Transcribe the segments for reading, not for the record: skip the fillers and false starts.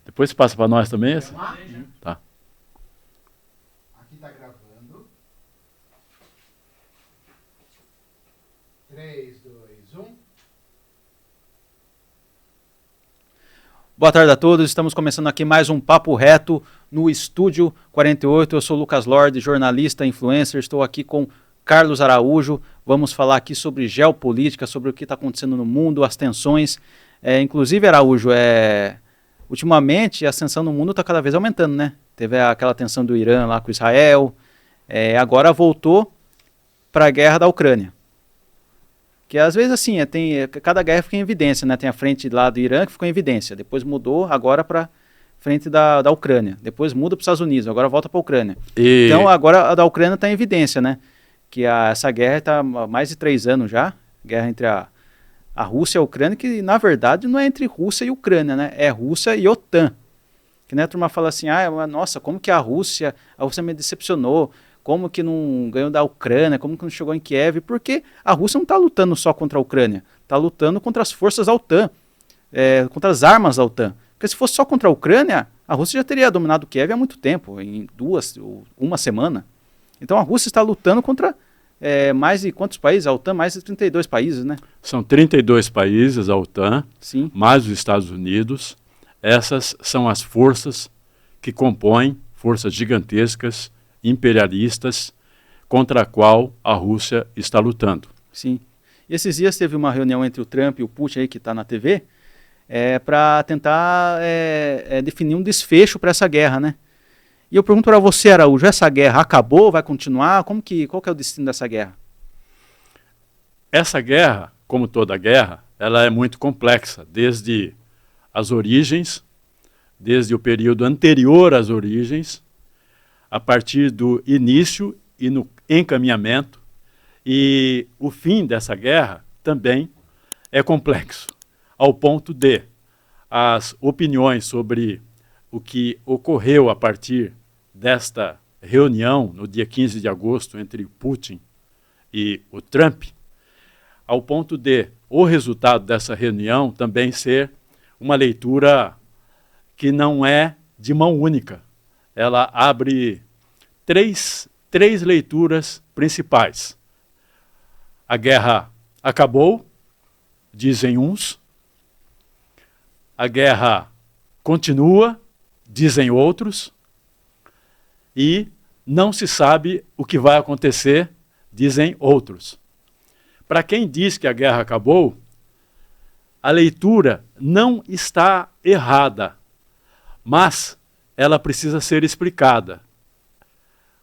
Depois você passa para nós também? Essa? Tá. Aqui está gravando. 3, 2, 1. Boa tarde a todos, estamos começando aqui mais um Papo Reto no Estúdio 48. Eu sou o Lucas Lorde, jornalista, influencer, estou aqui com Carlos Araújo. Vamos falar aqui sobre geopolítica, sobre o que está acontecendo no mundo, as tensões. Inclusive, Araújo, ultimamente a tensão no mundo está cada vez aumentando, né? Teve aquela tensão do Irã lá com Israel, agora voltou para a guerra da Ucrânia. Que às vezes assim, cada guerra fica em evidência, né? Tem a frente lá do Irã que ficou em evidência, depois mudou agora para frente da Ucrânia, depois muda para os Estados Unidos, agora volta para a Ucrânia. Então agora a da Ucrânia está em evidência, né? Que essa guerra está há mais de 3 anos já, guerra entre a Rússia e a Ucrânia, que na verdade não é entre Rússia e Ucrânia, né? É Rússia e OTAN. Que né, a turma fala assim, nossa, como que a Rússia me decepcionou, como que não ganhou da Ucrânia, como que não chegou em Kiev, porque a Rússia não está lutando só contra a Ucrânia, está lutando contra as forças da OTAN, contra as armas da OTAN. Porque se fosse só contra a Ucrânia, a Rússia já teria dominado Kiev há muito tempo, em 2 ou 1 semana. Então a Rússia está lutando contra mais de quantos países? A OTAN, mais de 32 países, né? São 32 países a OTAN, sim, mais os Estados Unidos. Essas são as forças que compõem, forças gigantescas, imperialistas, contra a qual a Rússia está lutando. Sim. E esses dias teve uma reunião entre o Trump e o Putin, aí, que está na TV, para tentar definir um desfecho para essa guerra, né? E eu pergunto para você, Araújo, essa guerra acabou, vai continuar? Qual que é o destino dessa guerra? Essa guerra, como toda guerra, ela é muito complexa, desde as origens, desde o período anterior às origens, a partir do início e no encaminhamento, e o fim dessa guerra também é complexo, ao ponto de as opiniões sobre o que ocorreu a partir desta reunião no dia 15 de agosto entre Putin e o Trump, ao ponto de o resultado dessa reunião também ser uma leitura que não é de mão única. Ela abre três leituras principais. A guerra acabou, dizem uns. A guerra continua, dizem outros. E não se sabe o que vai acontecer, dizem outros. Para quem diz que a guerra acabou, a leitura não está errada, mas ela precisa ser explicada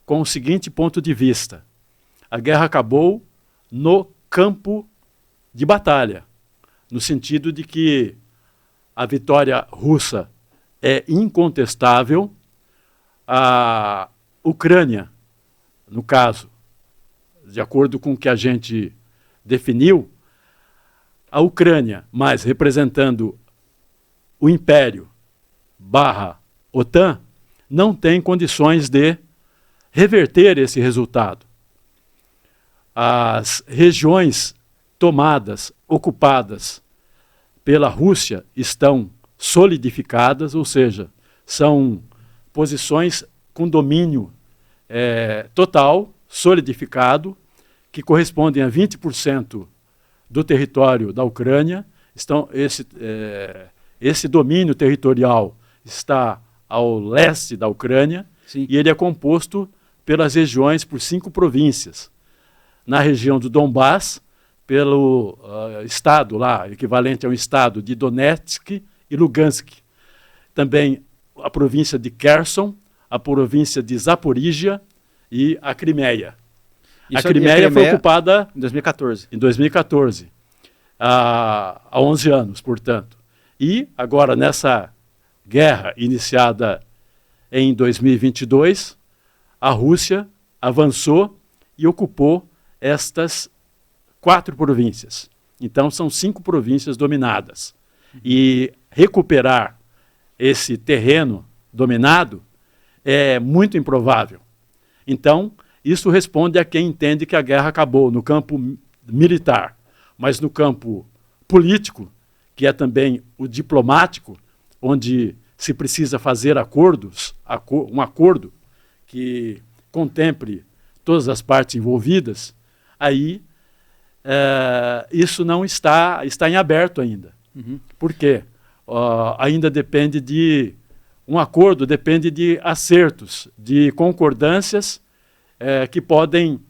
com o seguinte ponto de vista. A guerra acabou no campo de batalha, no sentido de que a vitória russa é incontestável. A Ucrânia, no caso, de acordo com o que a gente definiu, a Ucrânia, mas representando o Império / OTAN, não tem condições de reverter esse resultado. As regiões tomadas, ocupadas pela Rússia estão solidificadas, ou seja, são posições com domínio total, solidificado, que correspondem a 20% do território da Ucrânia. Esse domínio territorial está ao leste da Ucrânia. Sim. E ele é composto pelas regiões, por 5 províncias. Na região do Donbás, pelo estado lá, equivalente a um estado de Donetsk e Lugansk. Também a província de Kherson, a província de Zaporígia e a Crimeia. A Crimeia foi ocupada em 2014. Em 2014, há 11 anos, portanto. E agora, nessa guerra iniciada em 2022, a Rússia avançou e ocupou estas 4 províncias. Então, são 5 províncias dominadas. E recuperar esse terreno dominado é muito improvável. Então, isso responde a quem entende que a guerra acabou no campo militar, mas no campo político, que é também o diplomático, onde se precisa fazer acordos, um acordo que contemple todas as partes envolvidas, aí isso não está em aberto ainda. Por quê? Ainda depende de um acordo, depende de acertos, de concordâncias que podem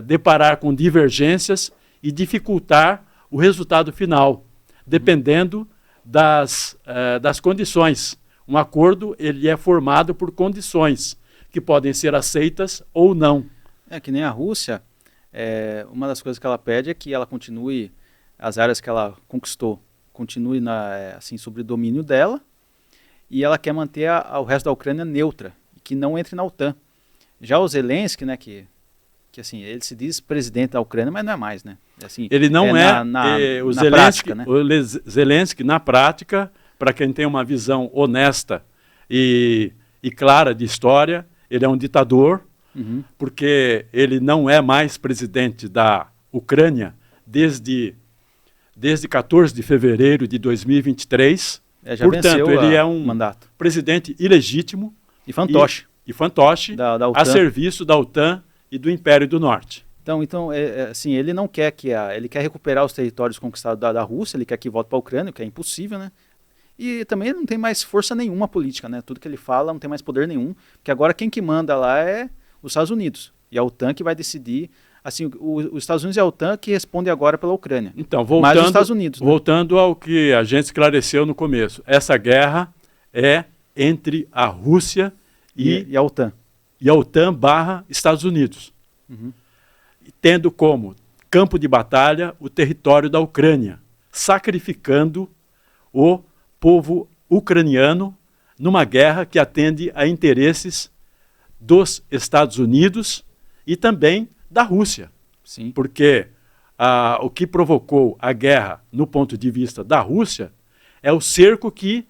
deparar com divergências e dificultar o resultado final, dependendo das condições. Um acordo ele é formado por condições que podem ser aceitas ou não. É que nem a Rússia, uma das coisas que ela pede é que ela continue, as áreas que ela conquistou, continue assim, sob o domínio dela, e ela quer manter o resto da Ucrânia neutra, que não entre na OTAN. Já o Zelensky, né, que assim, ele se diz presidente da Ucrânia, mas não é mais, né? Assim, ele não o Zelensky, prática, né? O Zelensky, na prática, para quem tem uma visão honesta e clara de história, ele é um ditador, porque ele não é mais presidente da Ucrânia desde 14 de fevereiro de 2023. Já portanto, ele é um mandato. Presidente ilegítimo e fantoche, da a serviço da OTAN e do Império do Norte. Então assim, ele não quer ele quer recuperar os territórios conquistados da Rússia, ele quer que volte para a Ucrânia, o que é impossível, né? E também ele não tem mais força nenhuma política, né? Tudo que ele fala não tem mais poder nenhum, porque agora quem que manda lá é os Estados Unidos, e a OTAN que vai decidir, assim, os Estados Unidos e a OTAN que respondem agora pela Ucrânia. Então, mas os Estados Unidos, né? Voltando ao que a gente esclareceu no começo, essa guerra é entre a Rússia e a OTAN. E a OTAN / Estados Unidos. Tendo como campo de batalha o território da Ucrânia, sacrificando o povo ucraniano numa guerra que atende a interesses dos Estados Unidos e também da Rússia. Sim. Porque o que provocou a guerra, no ponto de vista da Rússia, é o cerco que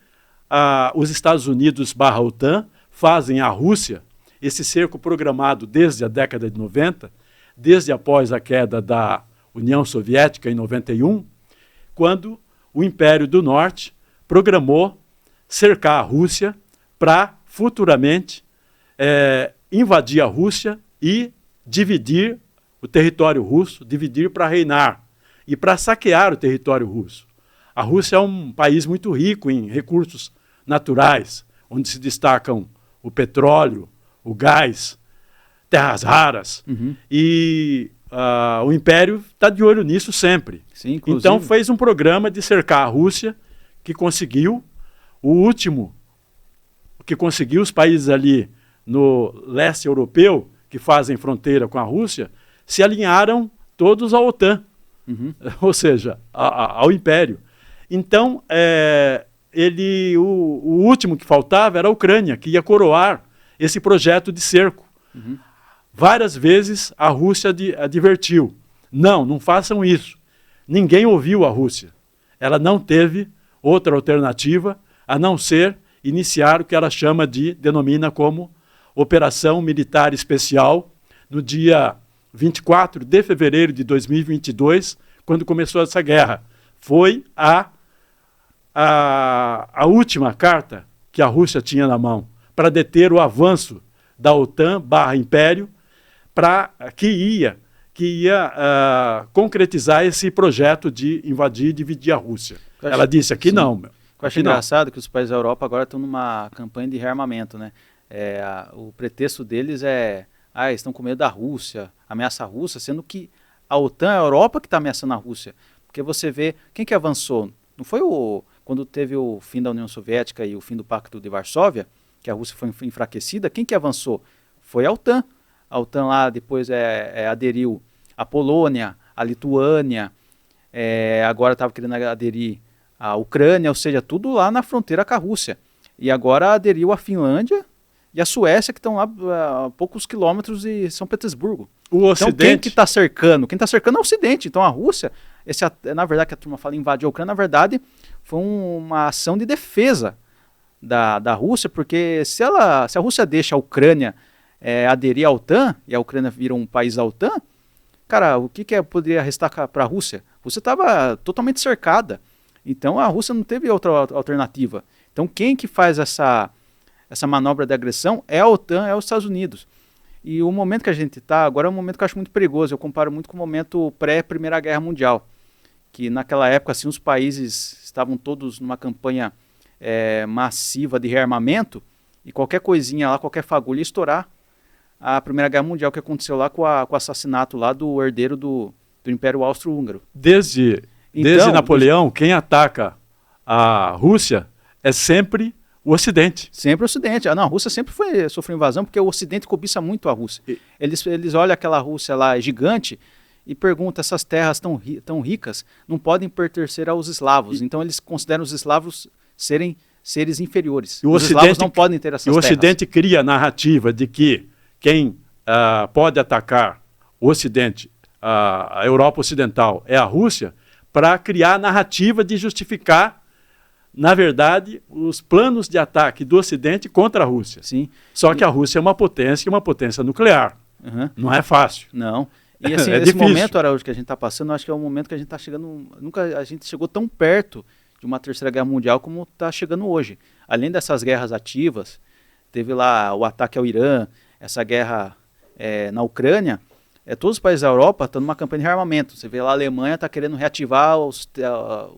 os Estados Unidos / OTAN fazem à Rússia, esse cerco programado desde a década de 90, desde após a queda da União Soviética em 91, quando o Império do Norte programou cercar a Rússia para futuramente invadir a Rússia e dividir o território russo, dividir para reinar e para saquear o território russo. A Rússia é um país muito rico em recursos naturais, onde se destacam o petróleo, o gás, terras raras, e o Império está de olho nisso sempre. Sim, então fez um programa de cercar a Rússia, que conseguiu. O último que conseguiu, os países ali no leste europeu, que fazem fronteira com a Rússia, se alinharam todos à OTAN, ou seja, ao Império. Então, o último que faltava era a Ucrânia, que ia coroar esse projeto de cerco. Várias vezes a Rússia advertiu, não façam isso. Ninguém ouviu a Rússia. Ela não teve outra alternativa a não ser iniciar o que ela denomina como Operação Militar Especial, no dia 24 de fevereiro de 2022, quando começou essa guerra. Foi a última carta que a Rússia tinha na mão para deter o avanço da OTAN / Império, que ia concretizar esse projeto de invadir e dividir a Rússia. Ela disse aqui não. Eu acho engraçado que os países da Europa agora estão numa campanha de rearmamento, né? O pretexto deles estão com medo da Rússia, ameaça a Rússia, sendo que a OTAN é a Europa que está ameaçando a Rússia. Porque você vê, quem que avançou? Não foi quando teve o fim da União Soviética e o fim do Pacto de Varsóvia, que a Rússia foi enfraquecida, quem que avançou? Foi a OTAN. A OTAN lá depois aderiu a Polônia, a Lituânia, agora estava querendo aderir a Ucrânia, ou seja, tudo lá na fronteira com a Rússia. E agora aderiu a Finlândia e a Suécia, que estão lá a poucos quilômetros de São Petersburgo. O Ocidente... Então quem que está cercando? Quem está cercando é o Ocidente. Então a Rússia, na verdade que a turma fala invadir a Ucrânia, na verdade foi uma ação de defesa da Rússia, porque se a Rússia deixa a Ucrânia aderir à OTAN, e a Ucrânia vira um país da OTAN, cara, o que poderia restar para a Rússia? A Rússia estava totalmente cercada. Então a Rússia não teve outra alternativa. Então, quem que faz essa manobra de agressão é a OTAN, é os Estados Unidos. E o momento que a gente está agora é um momento que eu acho muito perigoso. Eu comparo muito com o momento pré-Primeira Guerra Mundial, que naquela época assim, os países estavam todos numa campanha massiva de rearmamento, e qualquer coisinha lá, qualquer fagulha ia estourar a Primeira Guerra Mundial, que aconteceu lá com o assassinato lá do herdeiro do Império Austro-Húngaro. Desde Napoleão, quem ataca a Rússia é sempre o Ocidente. Sempre o Ocidente. A Rússia sempre sofreu invasão, porque o Ocidente cobiça muito a Rússia. Eles olham aquela Rússia lá gigante e perguntam, essas terras tão ricas não podem pertencer aos eslavos. Então eles consideram os eslavos serem seres inferiores. Os eslavos não podem ter essas terras. E o Ocidente cria a narrativa de que quem pode atacar o Ocidente, a Europa Ocidental, é a Rússia, para criar a narrativa de justificar, na verdade, os planos de ataque do Ocidente contra a Rússia. Sim. Só que a Rússia é uma potência nuclear. Uhum. Não é fácil. Não. E assim, é esse difícil. momento, Araújo, que a gente está passando, eu acho que é um momento que a gente está chegando... Nunca a gente chegou tão perto de uma terceira guerra mundial como está chegando hoje. Além dessas guerras ativas, teve lá o ataque ao Irã, essa guerra na Ucrânia, todos os países da Europa estão numa campanha de rearmamento. Você vê lá a Alemanha está querendo reativar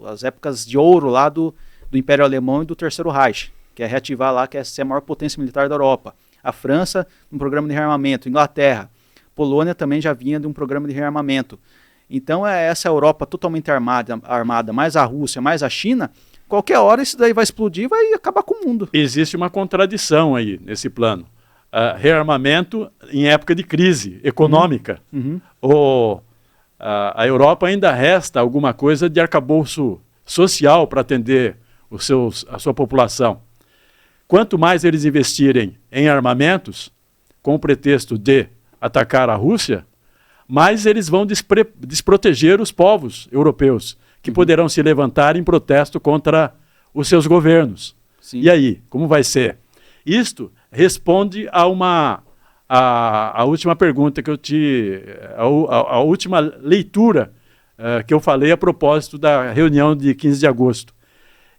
as épocas de ouro lá do Império Alemão e do Terceiro Reich, que é reativar lá, que é ser a maior potência militar da Europa. A França, um programa de rearmamento. Inglaterra, Polônia também já vinha de um programa de rearmamento. Então essa Europa totalmente armada, mais a Rússia, mais a China, qualquer hora isso daí vai explodir e vai acabar com o mundo. Existe uma contradição aí nesse plano. Rearmamento em época de crise econômica. Uhum. A Europa ainda resta alguma coisa de arcabouço social para atender a sua população. Quanto mais eles investirem em armamentos, com o pretexto de atacar a Rússia, mais eles vão desproteger os povos europeus, que poderão se levantar em protesto contra os seus governos. Sim. E aí, como vai ser? Isto responde a última pergunta que a última leitura que eu falei a propósito da reunião de 15 de agosto.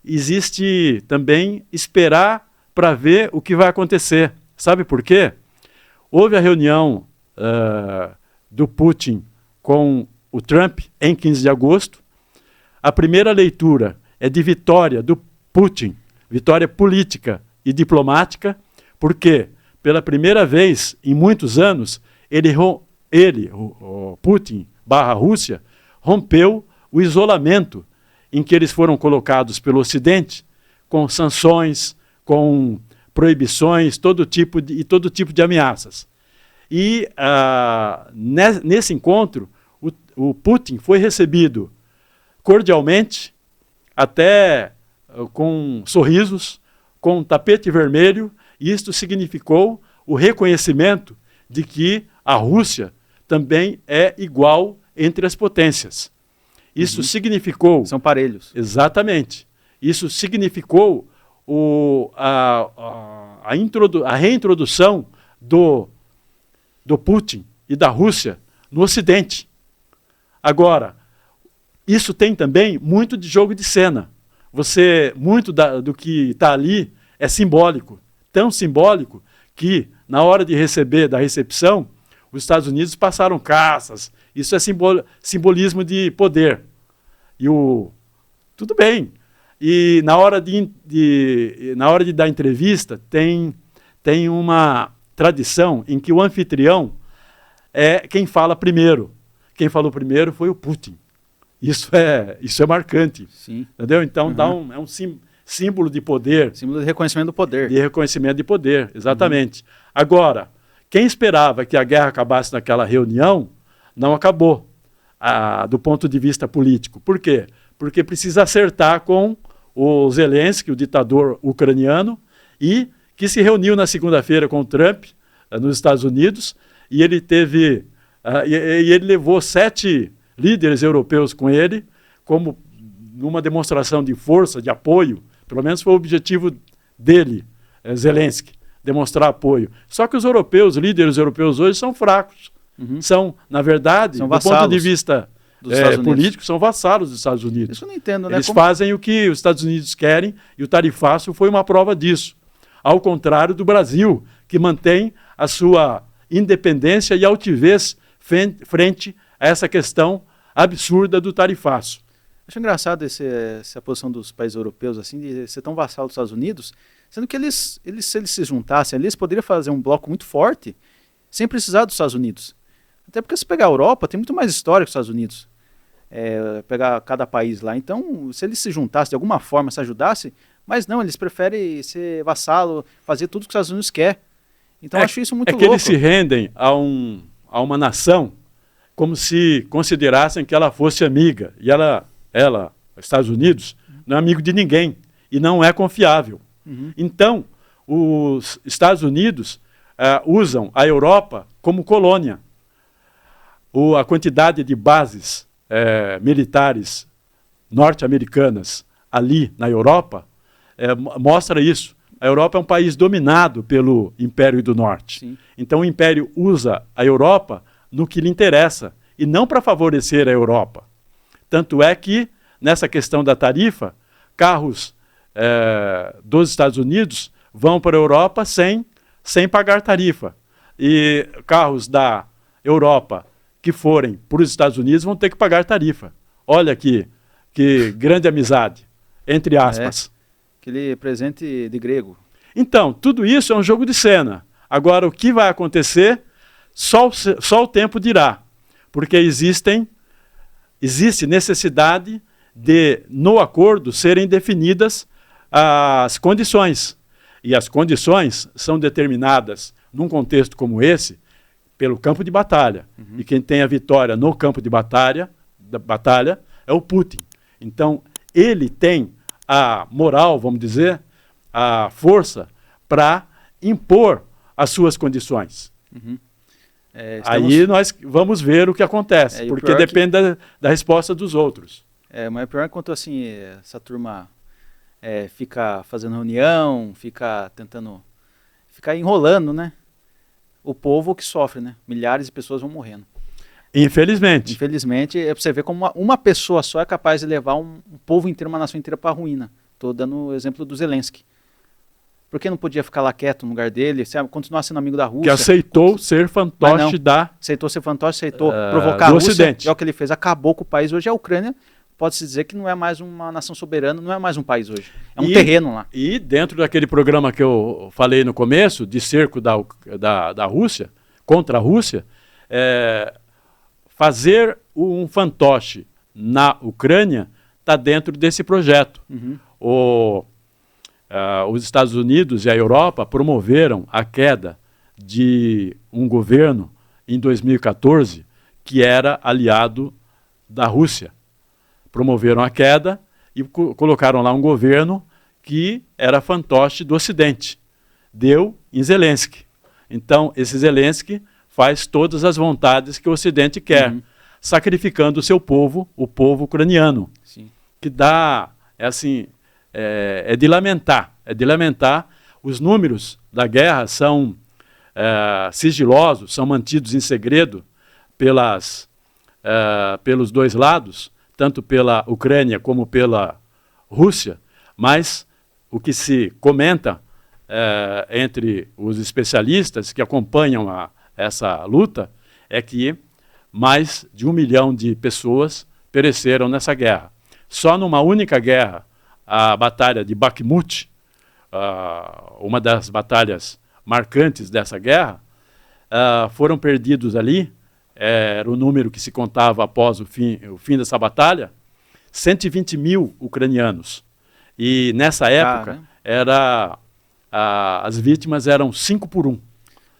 Existe também esperar para ver o que vai acontecer. Sabe por quê? Houve a reunião do Putin com o Trump em 15 de agosto. A primeira leitura é de vitória do Putin, vitória política e diplomática, porque pela primeira vez em muitos anos, o Putin / Rússia, rompeu o isolamento em que eles foram colocados pelo Ocidente, com sanções, com proibições, todo tipo de ameaças. E nesse encontro, o Putin foi recebido cordialmente, até com sorrisos, com tapete vermelho, e isto significou o reconhecimento de que a Rússia também é igual entre as potências. Isso significou... São parelhos. Exatamente. Isso significou a reintrodução do Putin e da Rússia no Ocidente. Agora, isso tem também muito de jogo de cena. Muito do que está ali é simbólico. Tão simbólico que, na hora da recepção, os Estados Unidos passaram caças. Isso é simbolismo de poder. Tudo bem. E na hora de dar entrevista, tem uma tradição em que o anfitrião é quem fala primeiro. Quem falou primeiro foi o Putin. Isso é marcante. Sim. Entendeu? Então é um símbolo de poder. Símbolo de reconhecimento do poder. De reconhecimento de poder, exatamente. Agora, quem esperava que a guerra acabasse naquela reunião, não acabou, do ponto de vista político. Por quê? Porque precisa acertar com o Zelensky, o ditador ucraniano, e que se reuniu na segunda-feira com o Trump, nos Estados Unidos, e ele ele levou 7 líderes europeus com ele, como numa demonstração de força, de apoio, pelo menos foi o objetivo dele, Zelensky, demonstrar apoio. Só que os líderes europeus hoje são fracos. São, na verdade, são do ponto de vista dos Estados Unidos. Políticos são vassalos dos Estados Unidos. Isso eu não entendo, né? Eles fazem o que os Estados Unidos querem e o tarifaço foi uma prova disso. Ao contrário do Brasil, que mantém a sua independência e altivez frente a essa questão absurda do tarifaço. Acho engraçado essa posição dos países europeus, assim, de ser tão vassalo dos Estados Unidos, sendo que se eles se juntassem ali, eles poderiam fazer um bloco muito forte, sem precisar dos Estados Unidos. Até porque se pegar a Europa, tem muito mais história que os Estados Unidos. Pegar cada país lá. Então, se eles se juntassem, de alguma forma, se ajudassem, mas não, eles preferem ser vassalo, fazer tudo que os Estados Unidos quer. Então, eu acho isso muito louco. É que eles se rendem a uma nação como se considerassem que ela fosse amiga. E ela, Estados Unidos, não é amigo de ninguém e não é confiável. Uhum. Então, os Estados Unidos usam a Europa como colônia. A quantidade de bases militares norte-americanas ali na Europa mostra isso. A Europa é um país dominado pelo Império do Norte. Sim. Então o Império usa a Europa no que lhe interessa e não para favorecer a Europa. Tanto é que, nessa questão da tarifa, carros dos Estados Unidos vão para a Europa sem pagar tarifa. E carros da Europa que forem para os Estados Unidos vão ter que pagar tarifa. Olha que grande amizade, entre aspas. Aquele presente de grego. Então, tudo isso é um jogo de cena. Agora, o que vai acontecer, só o tempo dirá. Porque existe necessidade de, no acordo, serem definidas as condições. E as condições são determinadas, num contexto como esse, pelo campo de batalha. Uhum. E quem tem a vitória no campo de batalha é o Putin. Então, ele tem a moral, vamos dizer, a força para impor as suas condições. Uhum. Aí nós vamos ver o que acontece, porque depende da resposta dos outros. Mas o pior é quanto assim, essa turma fica fazendo reunião, fica enrolando, né? O povo que sofre, né? Milhares de pessoas vão morrendo. Infelizmente. Infelizmente, é para você ver como uma pessoa só é capaz de levar um povo inteiro, uma nação inteira para a ruína. Estou dando o exemplo do Zelensky. Por que não podia ficar lá quieto no lugar dele, continuar sendo amigo da Rússia? Que aceitou ser fantoche aceitou ser fantoche, aceitou provocar a Rússia. Ocidente. É o que ele fez, acabou com o país. Hoje a Ucrânia, pode-se dizer que não é mais uma nação soberana, não é mais um país hoje. É um terreno lá. E dentro daquele programa que eu falei no começo, de cerco da Rússia, contra a Rússia, fazer um fantoche na Ucrânia está dentro desse projeto. Uhum. Os Estados Unidos e a Europa promoveram a queda de um governo em 2014 que era aliado da Rússia. Promoveram a queda e colocaram lá um governo que era fantoche do Ocidente. Deu em Zelensky. Então, esse Zelensky faz todas as vontades que o Ocidente quer, sacrificando o seu povo, o povo ucraniano. Sim. Que dá, é de lamentar. É de lamentar. Os números da guerra são sigilosos, são mantidos em segredo pelos dois lados, tanto pela Ucrânia como pela Rússia, mas o que se comenta entre os especialistas que acompanham essa luta é que mais de 1 milhão de pessoas pereceram nessa guerra. Só numa única guerra, a Batalha de Bakhmut, uma das batalhas marcantes dessa guerra, foram perdidos ali, era o número que se contava após o fim dessa batalha, 120 mil ucranianos. E nessa época, as vítimas eram 5 por 1.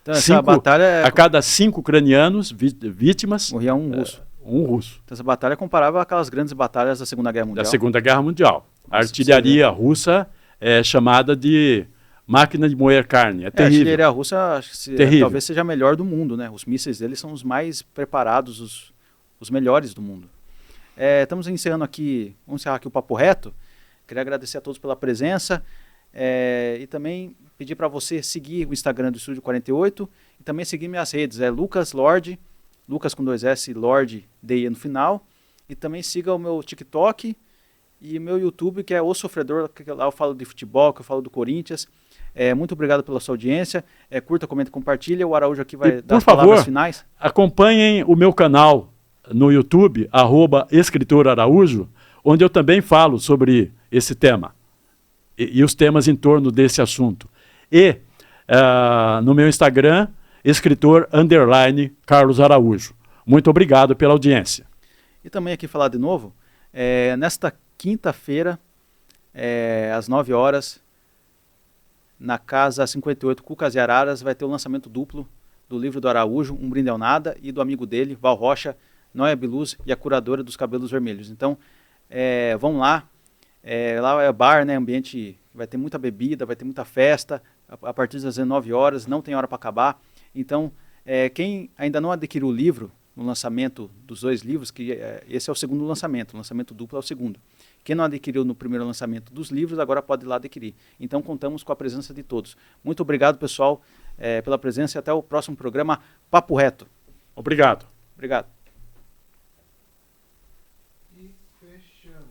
Então, essa batalha a cada 5 ucranianos vítimas, morria um russo. Um russo. Então, essa batalha é comparável àquelas grandes batalhas da Segunda Guerra Mundial. Da Segunda Guerra Mundial. A artilharia russa é chamada de máquina de moer carne. É terrível. A artilharia russa talvez seja a melhor do mundo, né? Os mísseis deles são os mais preparados, os melhores do mundo. Estamos encerrando aqui, vamos encerrar aqui o Papo Reto. Queria agradecer a todos pela presença e também pedir para você seguir o Instagram do Estúdio 48 e também seguir minhas redes. Lucas Lorde, Lucas com 2 S, Lorde, D no final. E também siga o meu TikTok e meu YouTube, que é O Sofredor, que lá eu falo de futebol, que eu falo do Corinthians. Muito obrigado pela sua audiência. Curta, comenta, compartilha. O Araújo aqui vai dar as palavras finais. Acompanhem o meu canal no YouTube, @Escritor Araújo, onde eu também falo sobre esse tema e os temas em torno desse assunto. E no meu Instagram, escritor_Carlos Araújo. Muito obrigado pela audiência. E também aqui falar de novo, nesta quinta-feira, às 9 horas, na Casa 58 Cucas e Araras, vai ter o lançamento duplo do livro do Araújo, Um Brinde ao Nada, e do amigo dele, Val Rocha, Noia Biluz e a curadora dos Cabelos Vermelhos. Então, vão lá. Lá é bar, né, ambiente, vai ter muita bebida, vai ter muita festa, a partir das 19 horas, não tem hora para acabar. Então, quem ainda não adquiriu o livro, no lançamento dos 2 livros, que esse é o segundo lançamento, o lançamento duplo é o segundo. Quem não adquiriu no primeiro lançamento dos livros, agora pode ir lá adquirir. Então, contamos com a presença de todos. Muito obrigado, pessoal, pela presença e até o próximo programa Papo Reto. Obrigado. Obrigado. E fechamos.